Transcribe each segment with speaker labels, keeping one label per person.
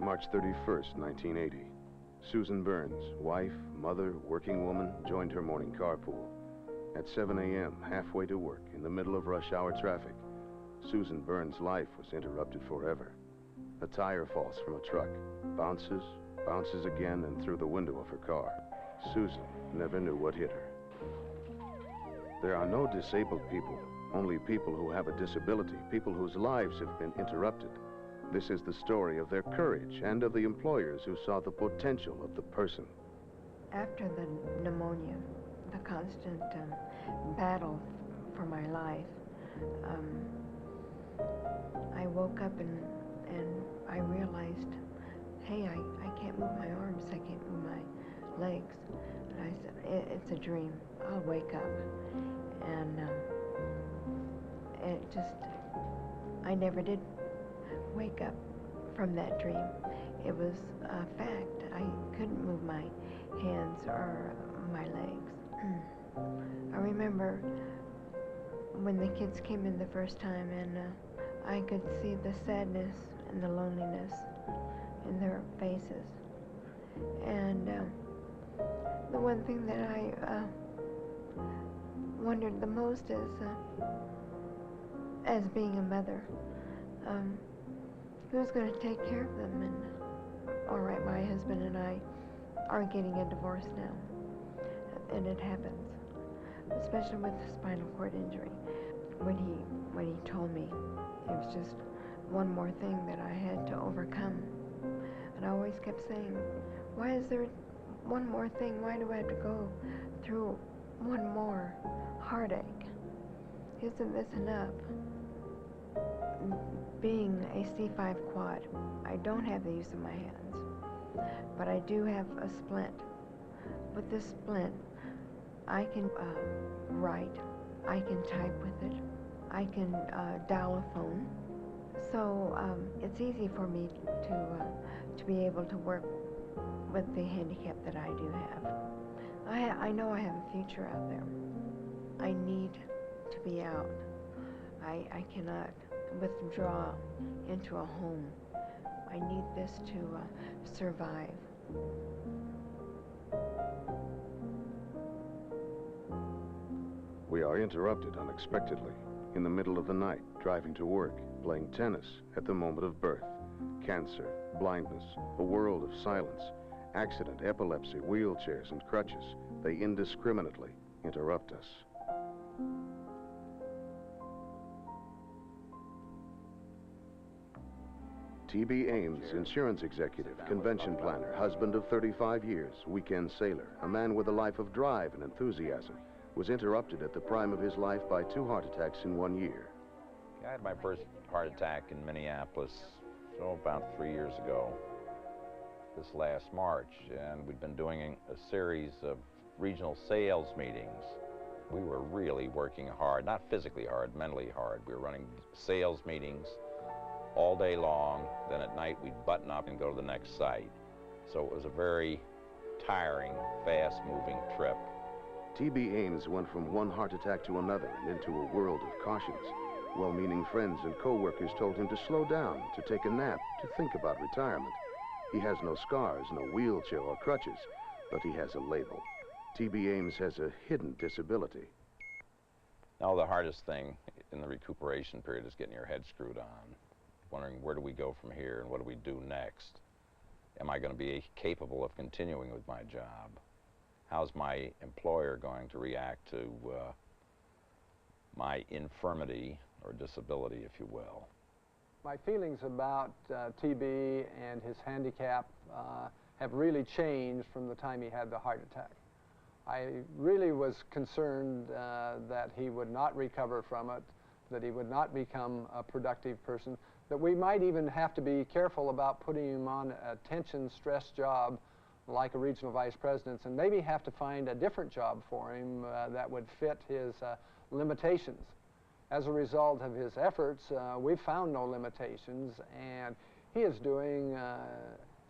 Speaker 1: March 31st, 1980. Susan Burns, wife, mother, working woman, joined her morning carpool. At 7 a.m., halfway to work, in the middle of rush hour traffic, Susan Burns' life was interrupted forever. A tire falls from a truck, bounces, bounces again, and through the window of her car. Susan never knew what hit her. There are no disabled people, only people who have a disability, people whose lives have been interrupted. This is the story of their courage and of the employers who saw the potential of the person.
Speaker 2: After the pneumonia, the constant battle for my life, I woke up and I realized, hey, I can't move my arms, I can't move my legs. And I said, it's a dream, I'll wake up. And it just, I never did wake up from that dream. It was a fact. I couldn't move my hands or my legs. I remember when the kids came in the first time, and I could see the sadness and the loneliness in their faces. And the one thing that I wondered the most is, as being a mother, who's going to take care of them? And all right, my husband and I are getting a divorce now, and it happens, especially with the spinal cord injury. When he told me, it was just one more thing that I had to overcome. And I always kept saying, why is there one more thing? Why do I have to go through one more heartache? Isn't this enough? Being a C5 quad, I don't have the use of my hands, but I do have a splint. With this splint, I can write, I can type with it, I can dial a phone. So it's easy for me to be able to work with the handicap that I do have. I know I have a future out there. I need to be out. I cannot withdraw into a home. I need this to survive.
Speaker 1: We are interrupted unexpectedly, in the middle of the night, driving to work, playing tennis at the moment of birth. Cancer, blindness, a world of silence, accident, epilepsy, wheelchairs, and crutches. They indiscriminately interrupt us. T.B. Ames, insurance executive, convention planner, husband of 35 years, weekend sailor, a man with a life of drive and enthusiasm, was interrupted at the prime of his life by 2 heart attacks in 1 year.
Speaker 3: I had my first heart attack in Minneapolis, about 3 years ago, this last March, and we'd been doing a series of regional sales meetings. We were really working hard, not physically hard, mentally hard. We were running sales meetings all day long, then at night we'd button up and go to the next site. So it was a very tiring, fast-moving trip.
Speaker 1: T.B. Ames went from one heart attack to another and into a world of cautions. Well-meaning friends and co-workers told him to slow down, to take a nap, to think about retirement. He has no scars, no wheelchair or crutches, but he has a label. T.B. Ames has a hidden disability.
Speaker 3: Now, the hardest thing in the recuperation period is getting your head screwed on, wondering where do we go from here and what do we do next? Am I going to be capable of continuing with my job? How's my employer going to react to my infirmity or disability, if you will?
Speaker 4: My feelings about TB and his handicap have really changed from the time he had the heart attack. I really was concerned that he would not recover from it, that he would not become a productive person, that we might even have to be careful about putting him on a tension, stress job like a regional vice president's, and maybe have to find a different job for him that would fit his limitations. As a result of his efforts, we've found no limitations, and he is doing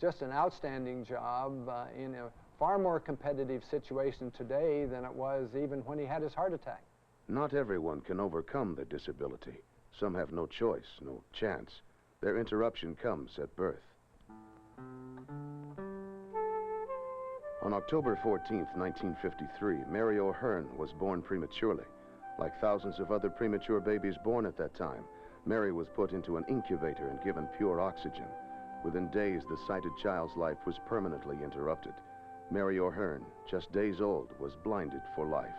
Speaker 4: just an outstanding job in a far more competitive situation today than it was even when he had his heart attack.
Speaker 1: Not everyone can overcome their disability. Some have no choice, no chance. Their interruption comes at birth. On October 14th, 1953, Mary O'Hearn was born prematurely. Like thousands of other premature babies born at that time, Mary was put into an incubator and given pure oxygen. Within days, the sighted child's life was permanently interrupted. Mary O'Hearn, just days old, was blinded for life.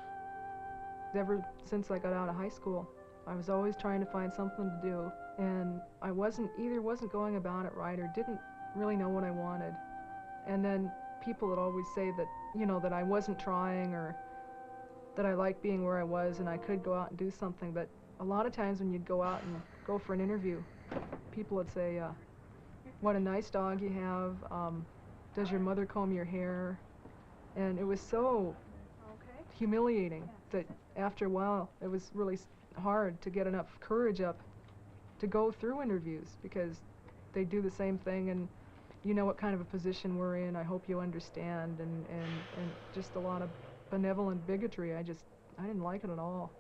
Speaker 5: Ever since I got out of high school, I was always trying to find something to do, and I wasn't going about it right or didn't really know what I wanted. And then people would always say that, you know, that I wasn't trying or that I liked being where I was and I could go out and do something. But a lot of times when you'd go out and go for an interview, people would say, what a nice dog you have, does your mother comb your hair? And it was so humiliating that after a while it was really hard to get enough courage up to go through interviews, because they do the same thing and you know what kind of a position we're in, I hope you understand, and just a lot of benevolent bigotry. I didn't like it at all.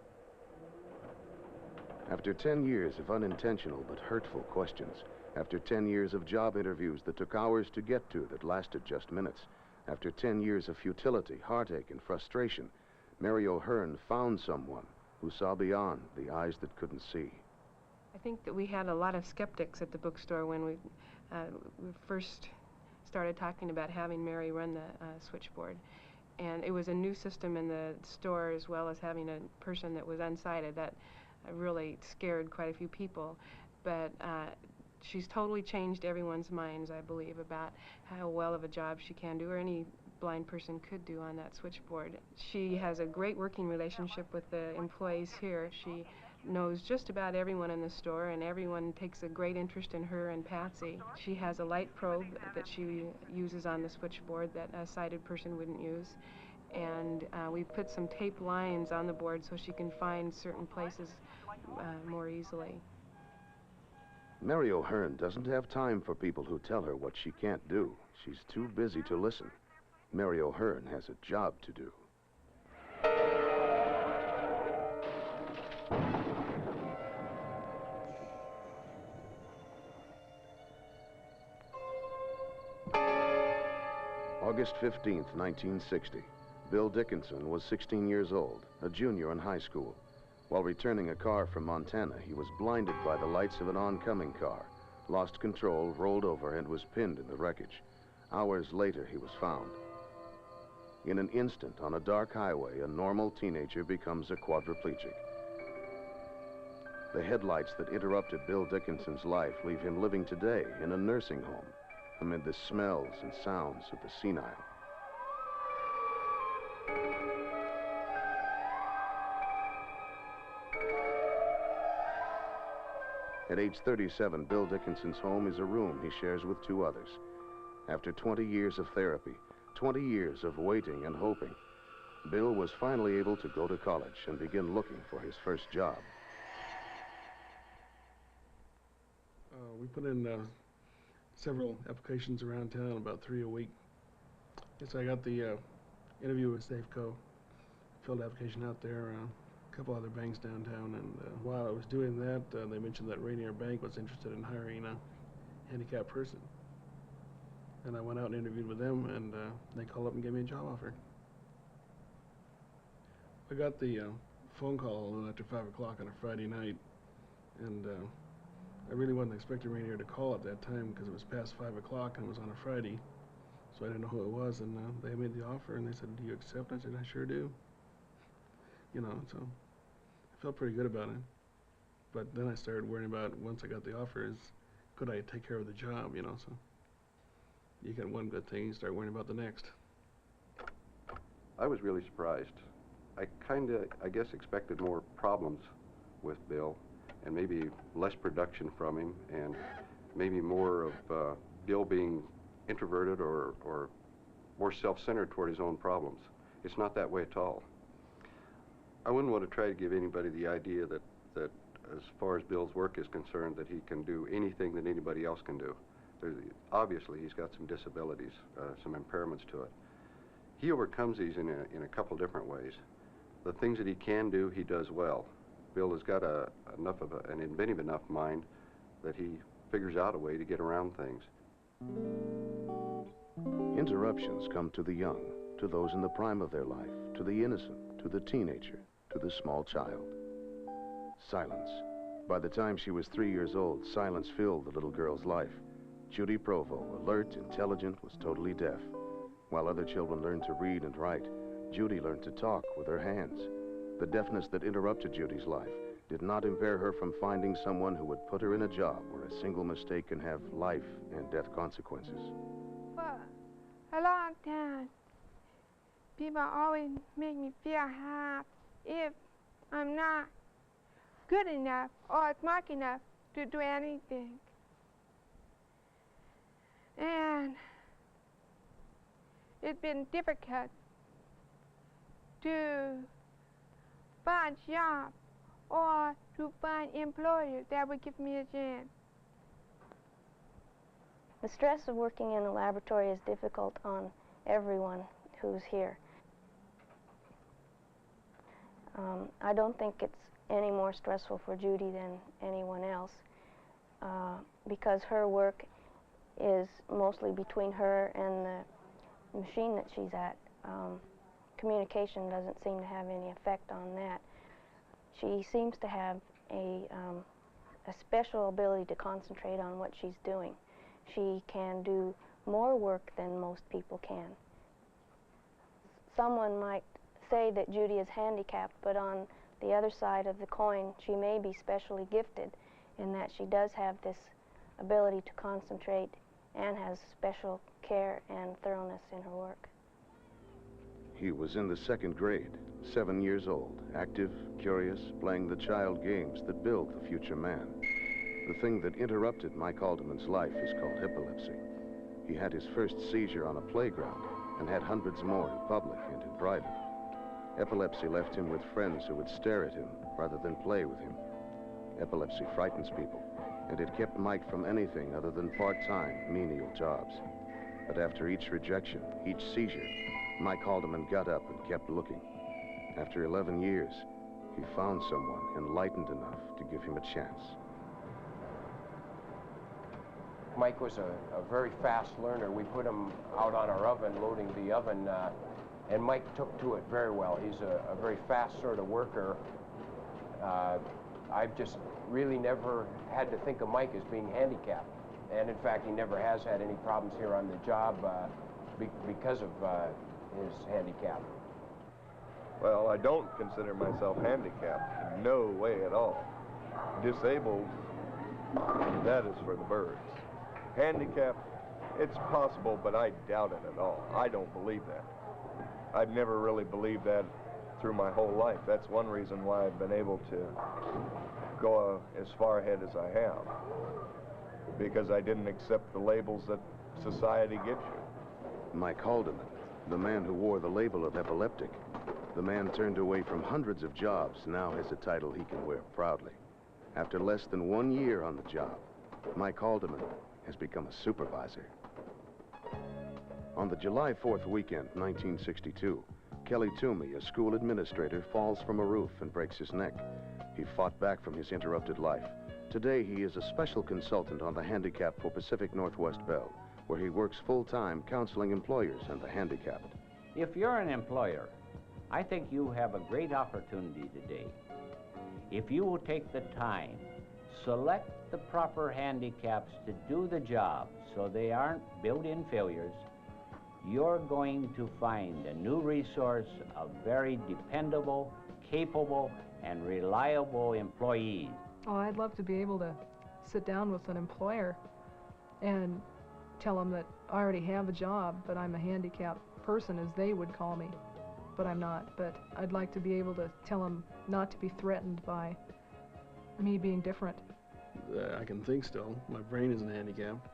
Speaker 1: After 10 years of unintentional but hurtful questions, after 10 years of job interviews that took hours to get to that lasted just minutes, after 10 years of futility, heartache, and frustration, Mary O'Hearn found someone who saw beyond the eyes that couldn't see.
Speaker 6: I think that we had a lot of skeptics at the bookstore when we first started talking about having Mary run the switchboard. And it was a new system in the store, as well as having a person that was unsighted. That really scared quite a few people. But she's totally changed everyone's minds, I believe, about how well of a job she can do, or any blind person could do on that switchboard. She has a great working relationship with the employees here. She knows just about everyone in the store, and everyone takes a great interest in her and Patsy. She has a light probe that she uses on the switchboard that a sighted person wouldn't use. And we put some tape lines on the board so she can find certain places more easily.
Speaker 1: Mary O'Hearn doesn't have time for people who tell her what she can't do. She's too busy to listen. Mary O'Hearn has a job to do. August 15th, 1960. Bill Dickinson was 16 years old, a junior in high school. While returning a car from Montana, he was blinded by the lights of an oncoming car, lost control, rolled over, and was pinned in the wreckage. Hours later, he was found. In an instant, on a dark highway, a normal teenager becomes a quadriplegic. The headlights that interrupted Bill Dickinson's life leave him living today in a nursing home, amid the smells and sounds of the senile. At age 37, Bill Dickinson's home is a room he shares with two others. After 20 years of therapy, 20 years of waiting and hoping, Bill was finally able to go to college and begin looking for his first job.
Speaker 7: We put in several applications around town, about 3 a week. So I got the interview with Safeco, filled the application out there, a couple other banks downtown, and while I was doing that, they mentioned that Rainier Bank was interested in hiring a handicapped person. And I went out and interviewed with them, and they called up and gave me a job offer. I got the phone call a little after 5 o'clock on a Friday night, and I really wasn't expecting Rainier to call at that time because it was past 5 o'clock and it was on a Friday, so I didn't know who it was. And they made the offer and they said, "Do you accept?" I said, "I sure do." You know, so I felt pretty good about it. But then I started worrying about, once I got the offer, is could I take care of the job, you know? So you get one good thing, you start worrying about the next.
Speaker 8: I was really surprised. I I guess, expected more problems with Bill, and maybe less production from him, and maybe more of Bill being introverted or more self-centered toward his own problems. It's not that way at all. I wouldn't want to try to give anybody the idea that as far as Bill's work is concerned, that he can do anything that anybody else can do. Obviously, he's got some disabilities, some impairments to it. He overcomes these in a couple different ways. The things that he can do, he does well. Bill has got an inventive enough mind that he figures out a way to get around things.
Speaker 1: Interruptions come to the young, to those in the prime of their life, to the innocent, to the teenager, to the small child. Silence. By the time she was 3 years old, silence filled the little girl's life. Judy Provo, alert, intelligent, was totally deaf. While other children learned to read and write, Judy learned to talk with her hands. The deafness that interrupted Judy's life did not impair her from finding someone who would put her in a job where a single mistake can have life and death consequences.
Speaker 9: For a long time, people always make me feel hard if I'm not good enough or smart enough to do anything. And it's been difficult to find jobs or to find employers that would give me a chance.
Speaker 10: The stress of working in a laboratory is difficult on everyone who's here. I don't think it's any more stressful for Judy than anyone else because her work is mostly between her and the machine that she's at. Communication doesn't seem to have any effect on that. She seems to have a special ability to concentrate on what she's doing. She can do more work than most people can. Someone might say that Judy is handicapped, but on the other side of the coin, she may be specially gifted in that she does have this ability to concentrate and has special care and thoroughness in her work.
Speaker 1: He was in the 2nd grade, 7 years old, active, curious, playing the child games that build the future man. The thing that interrupted Mike Haldeman's life is called epilepsy. He had his first seizure on a playground and had hundreds more in public and in private. Epilepsy left him with friends who would stare at him rather than play with him. Epilepsy frightens people, and it kept Mike from anything other than part-time, menial jobs. But after each rejection, each seizure, Mike Haldeman got up and kept looking. After 11 years, he found someone enlightened enough to give him a chance.
Speaker 11: Mike was a very fast learner. We put him out on our oven, loading the oven, and Mike took to it very well. He's a very fast sort of worker. I've just really never had to think of Mike as being handicapped. And in fact, he never has had any problems here on the job because of his handicap.
Speaker 12: Well, I don't consider myself handicapped, in no way at all. Disabled, that is for the birds. Handicapped, it's possible, but I doubt it at all. I don't believe that. I've never really believed that through my whole life. That's one reason why I've been able to go as far ahead as I have, because I didn't accept the labels that society gives you.
Speaker 1: Mike Haldeman, the man who wore the label of epileptic, the man turned away from hundreds of jobs, now has a title he can wear proudly. After less than 1 year on the job, Mike Haldeman has become a supervisor. On the July 4th weekend, 1962, Kelly Toomey, a school administrator, falls from a roof and breaks his neck. He fought back from his interrupted life. Today, he is a special consultant on the handicap for Pacific Northwest Bell, where he works full-time counseling employers and the handicapped.
Speaker 13: If you're an employer, I think you have a great opportunity today. If you will take the time, select the proper handicaps to do the job so they aren't built-in failures, you're going to find a new resource of very dependable, capable, and reliable employees.
Speaker 5: Oh, I'd love to be able to sit down with an employer and tell them that I already have a job, but I'm a handicapped person, as they would call me. But I'm not. But I'd like to be able to tell them not to be threatened by me being different.
Speaker 7: I can think still. My brain isn't handicapped.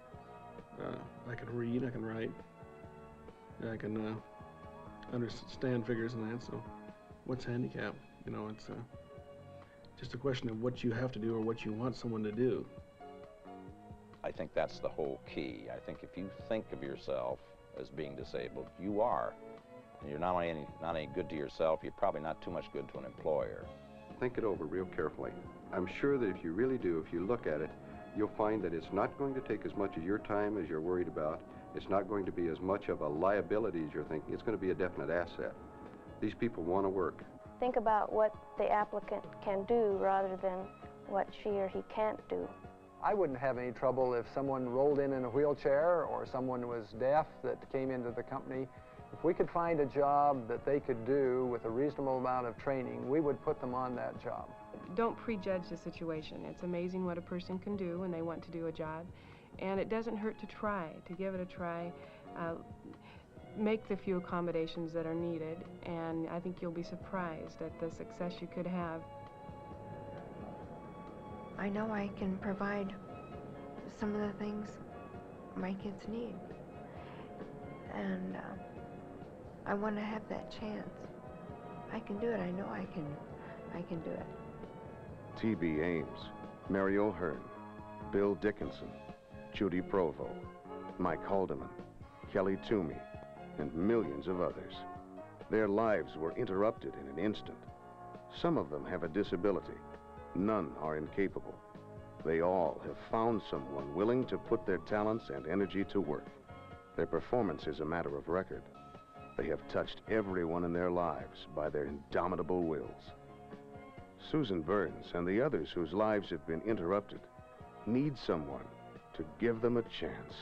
Speaker 7: I can read, I can write. I can understand figures and that, so what's handicap? You know, it's just a question of what you have to do or what you want someone to do.
Speaker 3: I think that's the whole key. I think if you think of yourself as being disabled, you are. And you're not any good to yourself, you're probably not too much good to an employer.
Speaker 8: Think it over real carefully. I'm sure that if you really do, if you look at it, you'll find that it's not going to take as much of your time as you're worried about. It's not going to be as much of a liability as you're thinking. It's going to be a definite asset. These people want to work.
Speaker 10: Think about what the applicant can do rather than what she or he can't do.
Speaker 4: I wouldn't have any trouble if someone rolled in a wheelchair or someone was deaf that came into the company. If we could find a job that they could do with a reasonable amount of training, we would put them on that job.
Speaker 6: Don't prejudge the situation. It's amazing what a person can do when they want to do a job, and it doesn't hurt to try, to give it a try. Make the few accommodations that are needed, and I think you'll be surprised at the success you could have.
Speaker 2: I know I can provide some of the things my kids need, and I want to have that chance. I can do it. I know I can do it.
Speaker 1: T.B. Ames, Mary O'Hearn, Bill Dickinson, Judy Provo, Mike Haldeman, Kelly Toomey, and millions of others. Their lives were interrupted in an instant. Some of them have a disability. None are incapable. They all have found someone willing to put their talents and energy to work. Their performance is a matter of record. They have touched everyone in their lives by their indomitable wills. Susan Burns and the others whose lives have been interrupted need someone to give them a chance.